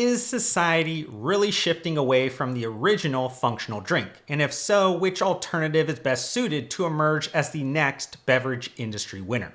Is society really shifting away from the original functional drink? And if so, which alternative is best suited to emerge as the next beverage industry winner?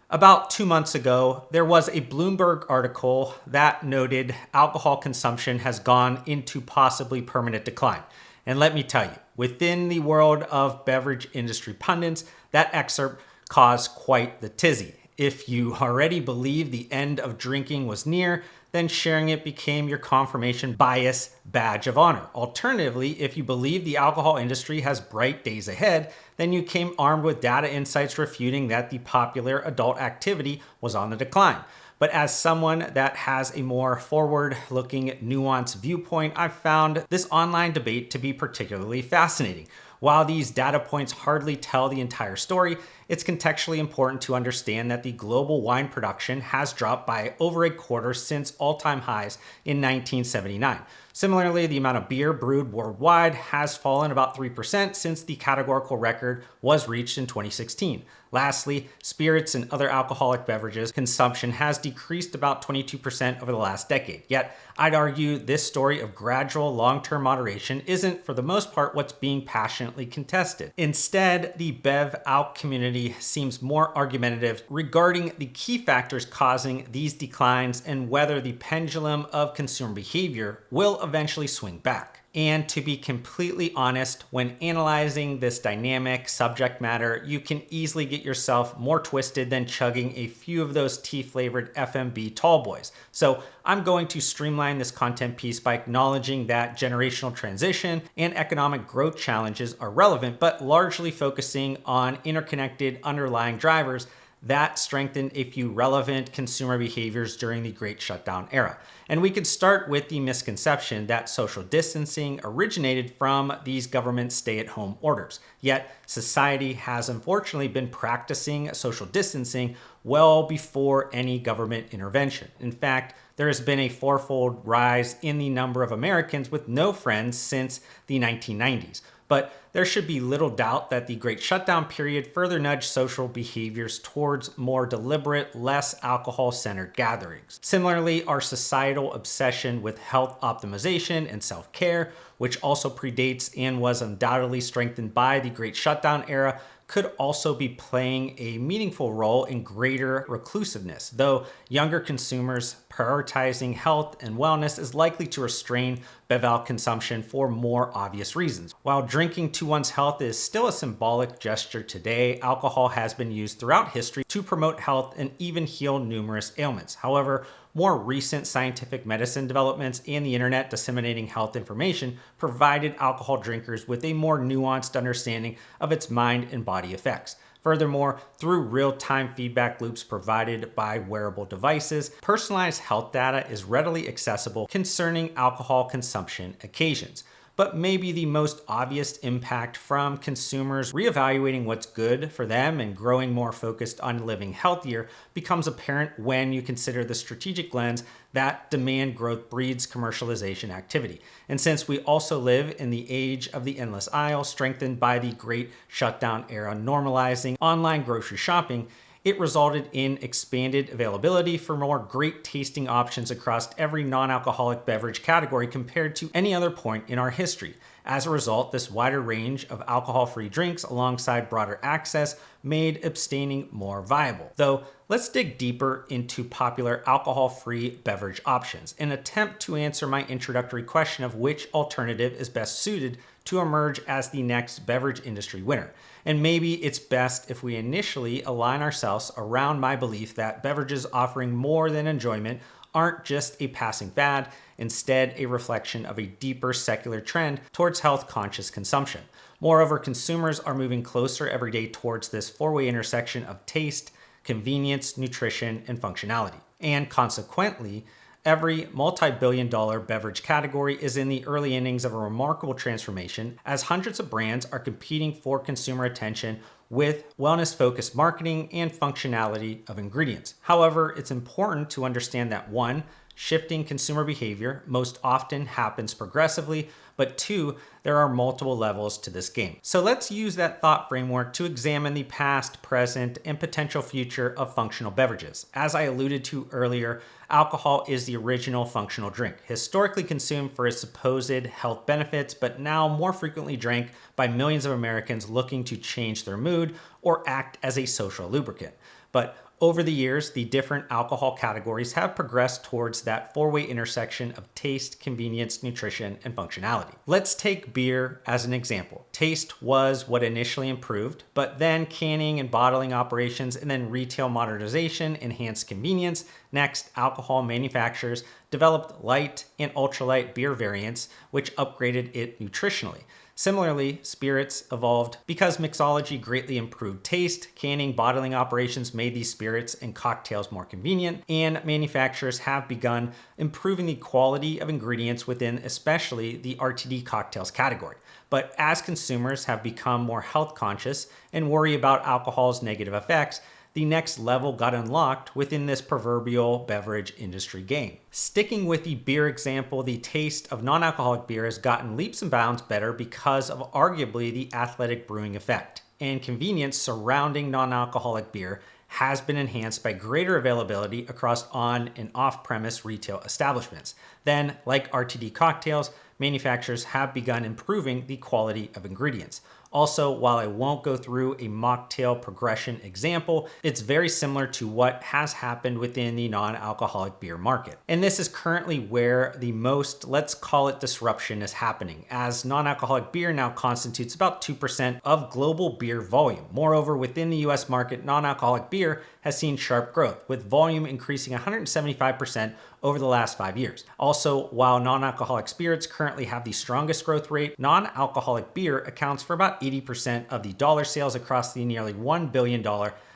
About 2 months ago, there was a Bloomberg article that noted alcohol consumption has gone into possibly permanent decline. And let me tell you, within the world of beverage industry pundits, that excerpt caused quite the tizzy. If you already believe the end of drinking was near, then sharing it became your confirmation bias badge of honor. Alternatively, if you believe the alcohol industry has bright days ahead, then you came armed with data insights refuting that the popular adult activity was on the decline. But as someone that has a more forward-looking, nuanced viewpoint, I've found this online debate to be particularly fascinating. While these data points hardly tell the entire story, it's contextually important to understand that the global wine production has dropped by over a quarter since all-time highs in 1979. Similarly, the amount of beer brewed worldwide has fallen about 3% since the categorical record was reached in 2016. Lastly, spirits and other alcoholic beverages consumption has decreased about 22% over the last decade. Yet, I'd argue this story of gradual long-term moderation isn't, for the most part, what's being passionately contested. Instead, the Bev-Alc community seems more argumentative regarding the key factors causing these declines and whether the pendulum of consumer behavior will eventually swing back. And to be completely honest, when analyzing this dynamic subject matter, you can easily get yourself more twisted than chugging a few of those tea-flavored FMB tallboys. So I'm going to streamline this content piece by acknowledging that generational transition and economic growth challenges are relevant, but largely focusing on interconnected underlying drivers that strengthened a few relevant consumer behaviors during the Great Shutdown era. And we could start with the misconception that social distancing originated from these government stay-at-home orders. Yet, society has unfortunately been practicing social distancing well before any government intervention. In fact, there has been a fourfold rise in the number of Americans with no friends since the 1990s. But there should be little doubt that the Great Shutdown period further nudged social behaviors towards more deliberate, less alcohol-centered gatherings. Similarly, our societal obsession with health optimization and self-care, which also predates and was undoubtedly strengthened by the Great Shutdown era, could also be playing a meaningful role in greater reclusiveness, though younger consumers prioritizing health and wellness is likely to restrain Bev-Alc consumption for more obvious reasons. While drinking to one's health is still a symbolic gesture today, alcohol has been used throughout history to promote health and even heal numerous ailments. However, more recent scientific medicine developments and the internet disseminating health information provided alcohol drinkers with a more nuanced understanding of its mind and body effects. Furthermore, through real-time feedback loops provided by wearable devices, personalized health data is readily accessible concerning alcohol consumption occasions. But maybe the most obvious impact from consumers reevaluating what's good for them and growing more focused on living healthier becomes apparent when you consider the strategic lens that demand growth breeds commercialization activity. And since we also live in the age of the endless aisle, strengthened by the Great Shutdown era normalizing online grocery shopping, it resulted in expanded availability for more great tasting options across every non-alcoholic beverage category compared to any other point in our history. As a result, this wider range of alcohol-free drinks alongside broader access made abstaining more viable. Though, let's dig deeper into popular alcohol-free beverage options, an attempt to answer my introductory question of which alternative is best suited to emerge as the next beverage industry winner. And maybe it's best if we initially align ourselves around my belief that beverages offering more than enjoyment aren't just a passing fad, instead a reflection of a deeper secular trend towards health-conscious consumption. Moreover, consumers are moving closer every day towards this four-way intersection of taste, convenience, nutrition, and functionality. And consequently, every multi-billion-dollar beverage category is in the early innings of a remarkable transformation as hundreds of brands are competing for consumer attention with wellness-focused marketing and functionality of ingredients. However, it's important to understand that one, Shifting consumer behavior most often happens progressively, but two, there are multiple levels to this game. So let's use that thought framework to examine the past, present, and potential future of functional beverages. As I alluded to earlier, alcohol is the original functional drink, historically consumed for its supposed health benefits, but now more frequently drank by millions of Americans looking to change their mood or act as a social lubricant. But over the years, the different alcohol categories have progressed towards that four-way intersection of taste, convenience, nutrition, and functionality. Let's take beer as an example. Taste was what initially improved, but then canning and bottling operations and then retail modernization enhanced convenience. Next, alcohol manufacturers developed light and ultralight beer variants, which upgraded it nutritionally. Similarly, spirits evolved because mixology greatly improved taste, canning, bottling operations made these spirits and cocktails more convenient, and manufacturers have begun improving the quality of ingredients within especially the RTD cocktails category. But as consumers have become more health conscious and worry about alcohol's negative effects, the next level got unlocked within this proverbial beverage industry game. Sticking with the beer example, the taste of non-alcoholic beer has gotten leaps and bounds better because of arguably the athletic brewing effect. And convenience surrounding non-alcoholic beer has been enhanced by greater availability across on and off-premise retail establishments. Then, like RTD cocktails, manufacturers have begun improving the quality of ingredients. Also, while I won't go through a mocktail progression example, it's very similar to what has happened within the non-alcoholic beer market. And this is currently where the most, let's call it disruption, is happening, as non-alcoholic beer now constitutes about 2% of global beer volume. Moreover, within the US market, non-alcoholic beer has seen sharp growth, with volume increasing 175% over the last 5 years. Also, while non-alcoholic spirits currently have the strongest growth rate, non-alcoholic beer accounts for about 80% of the dollar sales across the nearly $1 billion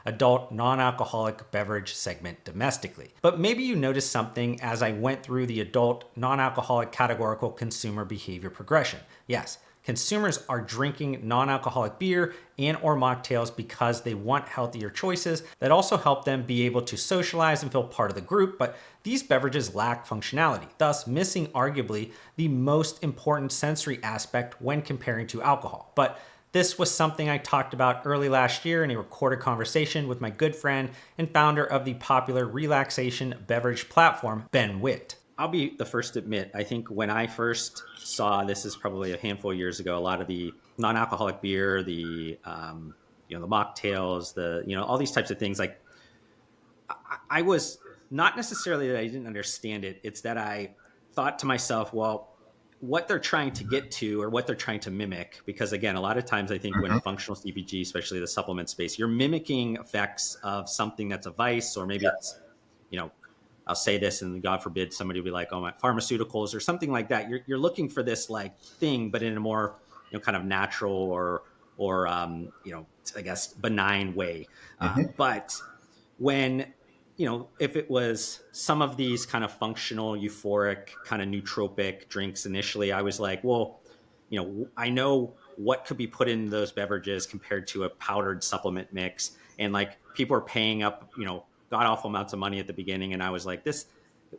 adult non-alcoholic beverage segment domestically. But maybe you noticed something as I went through the adult non-alcoholic categorical consumer behavior progression. Yes, consumers are drinking non-alcoholic beer and or mocktails because they want healthier choices that also help them be able to socialize and feel part of the group, but these beverages lack functionality, thus missing arguably the most important sensory aspect when comparing to alcohol. But this was something I talked about early last year in a recorded conversation with my good friend and founder of the popular relaxation beverage platform, Ben Witt. I'll be the first to admit, I think when I first saw, this is probably a handful of years ago, a lot of the non-alcoholic beer, the mocktails, all these types of things, like I was not necessarily that I didn't understand it. It's that I thought to myself, well, what they're trying to get to or what they're trying to mimic, because again, a lot of times I think when functional CPG, especially the supplement space, you're mimicking effects of something that's a vice, or maybe it's, I'll say this and God forbid somebody will be like, oh, my pharmaceuticals or something like that. You're looking for this like thing, but in a more, kind of natural or I guess benign way. But when, if it was some of these kind of functional, euphoric, kind of nootropic drinks initially, I was like, well, I know what could be put in those beverages compared to a powdered supplement mix. And like people are paying up, god awful amounts of money at the beginning. And I was like,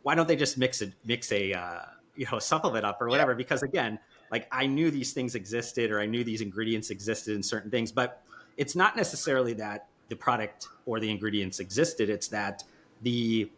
why don't they just mix a supplement up or whatever? Because again, like I knew these things existed, or I knew these ingredients existed in certain things, but it's not necessarily that the product or the ingredients existed. It's that the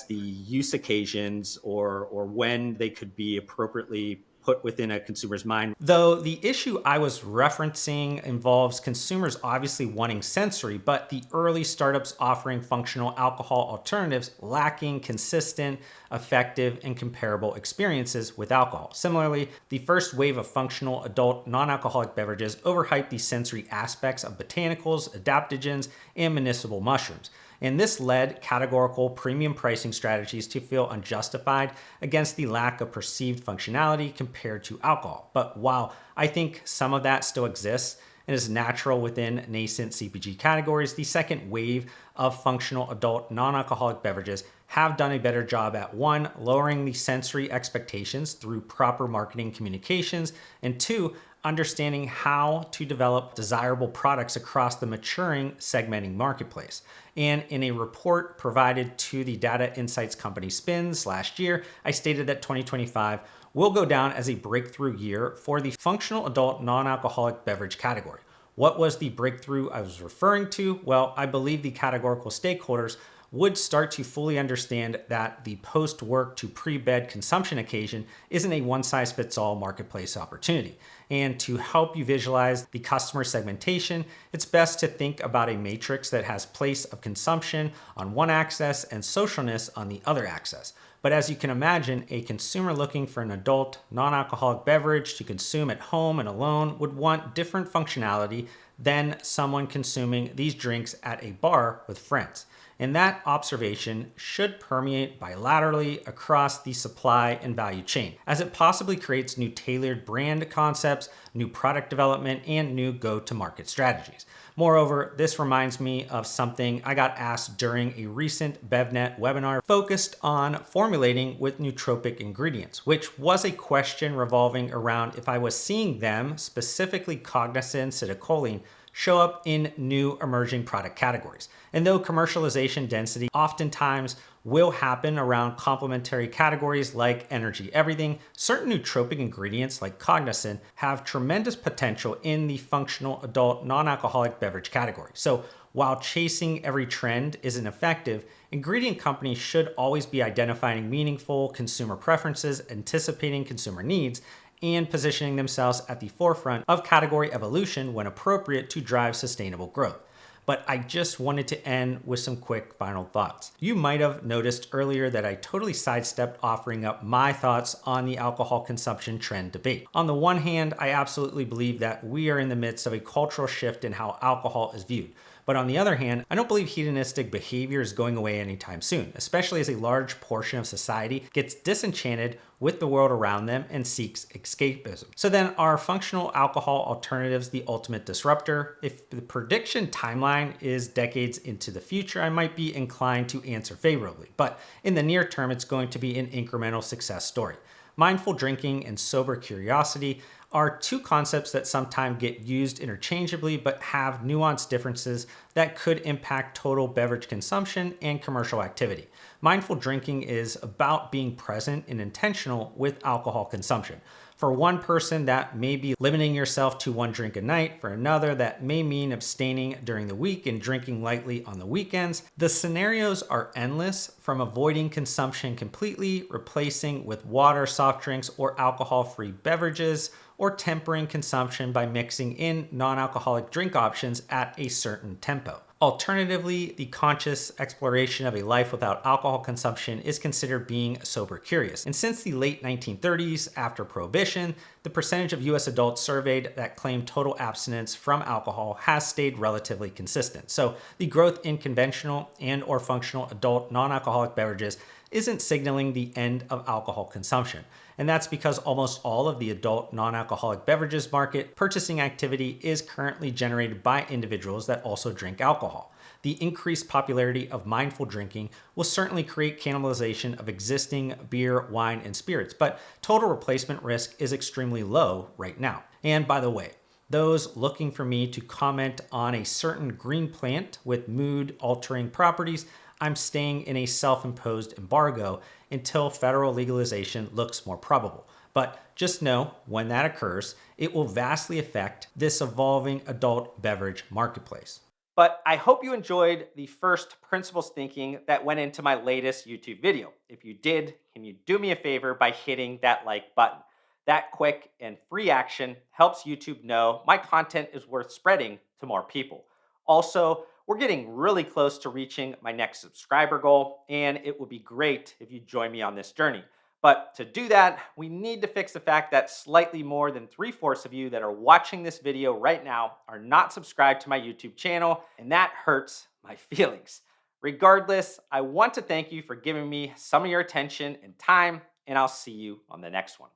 use occasions or when they could be appropriately put within a consumer's mind. Though the issue I was referencing involves consumers obviously wanting sensory, but the early startups offering functional alcohol alternatives lacking consistent, effective, and comparable experiences with alcohol. Similarly, the first wave of functional adult non-alcoholic beverages overhyped the sensory aspects of botanicals, adaptogens, and medicinal mushrooms. And this led categorical premium pricing strategies to feel unjustified against the lack of perceived functionality compared to alcohol. But while I think some of that still exists and is natural within nascent CPG categories, the second wave of functional adult non-alcoholic beverages have done a better job at one, lowering the sensory expectations through proper marketing communications, and two, understanding how to develop desirable products across the maturing segmenting marketplace. And in a report provided to the data insights company Spins last year, I stated that 2025 will go down as a breakthrough year for the functional adult non-alcoholic beverage category. What was the breakthrough I was referring to? Well, I believe the categorical stakeholders would start to fully understand that the post-work to pre-bed consumption occasion isn't a one-size-fits-all marketplace opportunity. And to help you visualize the customer segmentation, it's best to think about a matrix that has place of consumption on one axis and socialness on the other axis. But as you can imagine, a consumer looking for an adult non-alcoholic beverage to consume at home and alone would want different functionality than someone consuming these drinks at a bar with friends. And that observation should permeate bilaterally across the supply and value chain, as it possibly creates new tailored brand concepts, new product development, and new go-to-market strategies. Moreover, this reminds me of something I got asked during a recent BevNet webinar focused on formulating with nootropic ingredients, which was a question revolving around if I was seeing them, specifically cognizin, citicoline, show up in new emerging product categories. And though commercialization density oftentimes will happen around complementary categories like energy everything, certain nootropic ingredients like cognizin have tremendous potential in the functional adult non-alcoholic beverage category. So while chasing every trend isn't effective, ingredient companies should always be identifying meaningful consumer preferences, anticipating consumer needs, and positioning themselves at the forefront of category evolution when appropriate to drive sustainable growth. But I just wanted to end with some quick final thoughts. You might have noticed earlier that I totally sidestepped offering up my thoughts on the alcohol consumption trend debate. On the one hand, I absolutely believe that we are in the midst of a cultural shift in how alcohol is viewed. But on the other hand, I don't believe hedonistic behavior is going away anytime soon, especially as a large portion of society gets disenchanted with the world around them and seeks escapism. So then, are functional alcohol alternatives the ultimate disruptor? If the prediction timeline is decades into the future, I might be inclined to answer favorably. But in the near term, it's going to be an incremental success story. Mindful drinking and sober curiosity are two concepts that sometimes get used interchangeably but have nuanced differences that could impact total beverage consumption and commercial activity. Mindful drinking is about being present and intentional with alcohol consumption. For one person, that may be limiting yourself to one drink a night. For another, that may mean abstaining during the week and drinking lightly on the weekends. The scenarios are endless, from avoiding consumption completely, replacing with water, soft drinks, or alcohol-free beverages, or tempering consumption by mixing in non-alcoholic drink options at a certain tempo. Alternatively, the conscious exploration of a life without alcohol consumption is considered being sober curious. And since the late 1930s, after Prohibition, the percentage of US adults surveyed that claimed total abstinence from alcohol has stayed relatively consistent. So the growth in conventional and or functional adult non-alcoholic beverages isn't signaling the end of alcohol consumption. And that's because almost all of the adult non-alcoholic beverages market purchasing activity is currently generated by individuals that also drink alcohol. The increased popularity of mindful drinking will certainly create cannibalization of existing beer, wine, and spirits, but total replacement risk is extremely low right now. And by the way, those looking for me to comment on a certain green plant with mood-altering properties, I'm staying in a self-imposed embargo until federal legalization looks more probable. But just know, when that occurs, it will vastly affect this evolving adult beverage marketplace. But I hope you enjoyed the first principles thinking that went into my latest YouTube video. If you did, can you do me a favor by hitting that like button? That quick and free action helps YouTube know my content is worth spreading to more people. Also, we're getting really close to reaching my next subscriber goal, and it would be great if you join me on this journey. But to do that, we need to fix the fact that slightly more than 3/4 of you that are watching this video right now are not subscribed to my YouTube channel, and that hurts my feelings. Regardless, I want to thank you for giving me some of your attention and time, and I'll see you on the next one.